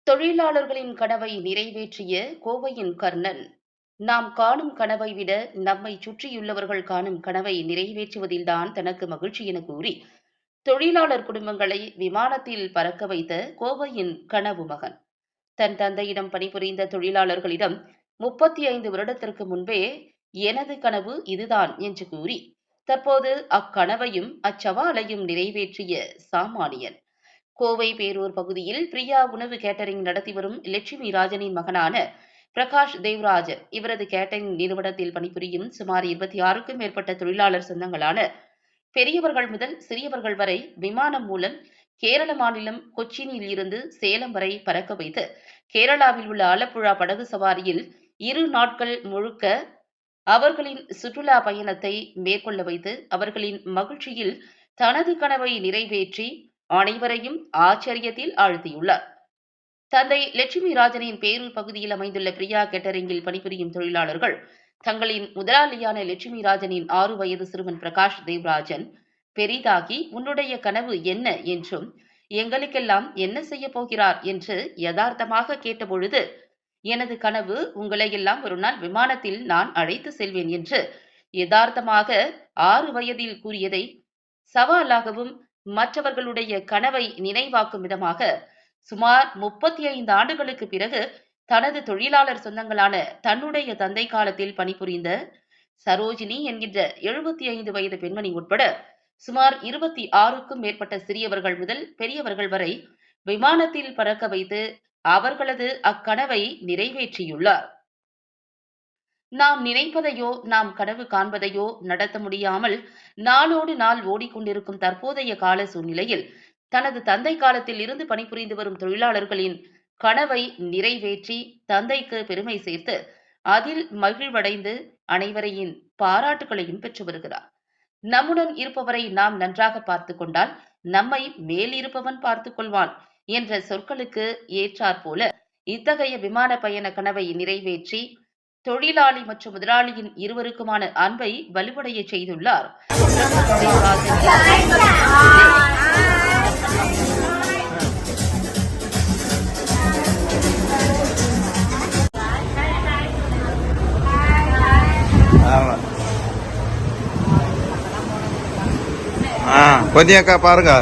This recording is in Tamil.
தொழிலாளர்களின் கனவை நிறைவேற்றிய கோவையின் கர்ணன். நாம் காணும் கனவை விட நம்மை சுற்றியுள்ளவர்கள் காணும் கனவை நிறைவேற்றுவதில்தான் தனக்கு மகிழ்ச்சி என கூறி தொழிலாளர் குடும்பங்களை விமானத்தில் பறக்க வைத்த கோவையின் கனவு மகன். தன் தந்தையிடம் பணிபுரிந்த தொழிலாளர்களிடம் 35 வருடத்திற்கு முன்பே எனது கனவு இதுதான் என்று கூறி தற்போது அக்கனவையும் அச்சவாலையும் நிறைவேற்றிய சாமானியன். கோவை பேரூர் பகுதியில் பிரியா உணவு கேட்டரிங் நடத்தி வரும் லட்சுமி ராஜனின் மகனான பிரகாஷ் தேவ்ராஜன். இவரது கேட்டரிங் நிறுவனத்தில் பணிபுரியும் சுமார் 26க்கும் மேற்பட்ட தொழிலாளர் சொந்தங்களான பெரியவர்கள் முதல் சிறியவர்கள் வரை விமானம் மூலம் கேரள மாநிலம் கொச்சினில் இருந்து சேலம் வரை பறக்க வைத்து கேரளாவில் உள்ள ஆலப்புழா படகு சவாரியில் 2 நாட்கள் முழுக்க அவர்களின் சுற்றுலா பயணத்தை மேற்கொள்ள வைத்து அவர்களின் மகிழ்ச்சியில் தனது கனவை நிறைவேற்றி அனைவரையும் ஆச்சரியத்தில் ஆழ்த்தியுள்ளார். தந்தை லட்சுமி ராஜனின் பேரூர் பகுதியில் அமைந்துள்ள பிரியா கேட்டரிங்கில் பணிபுரியும் தொழிலாளர்கள் தங்களின் முதலாளியான லட்சுமி ராஜனின் 6 வயது சிறுவன் பிரகாஷ் தேவ்ராஜன் பெரிதாகி உன்னுடைய கனவு என்ன என்றும் எங்களுக்கெல்லாம் என்ன செய்ய போகிறார் என்று யதார்த்தமாக கேட்டபொழுது, எனது கனவு உங்களையெல்லாம் ஒரு நாள் விமானத்தில் நான் அழைத்து செல்வேன் என்று யதார்த்தமாக 6 வயதில் கூறியதை சவாலாகவும் மற்றவர்களுடைய கனவை நினைவாக்கும் விதமாக சுமார் 35 ஆண்டுகளுக்கு பிறகு தனது தொழிலாளர் சொந்தங்களான தன்னுடைய தந்தை காலத்தில் பணிபுரிந்த சரோஜினி என்கின்ற 75 வயது பெண்மணி உட்பட சுமார் 26க்கும் மேற்பட்ட சிறியவர்கள் முதல் பெரியவர்கள் வரை விமானத்தில் பறக்க வைத்து அவர்களது அக்கனவை நிறைவேற்றியுள்ளார். நாம் நினைப்பதையோ நாம் கனவு காண்பதையோ நடத்த முடியாமல் நாளோடு நாள் ஓடிக்கொண்டிருக்கும் தற்போதைய கால சூழ்நிலையில் தனது தந்தை காலத்தில் இருந்து பணிபுரிந்து வரும் தொழிலாளர்களின் கனவை நிறைவேற்றி தந்தைக்கு பெருமை சேர்த்து அதில் மகிழ்வடைந்து அனைவரையும் பாராட்டுகளையும் பெற்று வருகிறார். நம்முடன் இருப்பவரை நாம் நன்றாக பார்த்து கொண்டால் நம்மை மேல் இருப்பவன் பார்த்துக் கொள்வான் என்ற சொற்களுக்கு ஏற்றாற்போல இத்தகைய விமான பயண கனவை நிறைவேற்றி தொழிலாளி மற்றும் முதலாளியின் இருவருக்குமான அன்பை வலுவடைய செய்துள்ளார். கொஞ்சம் பாருங்க.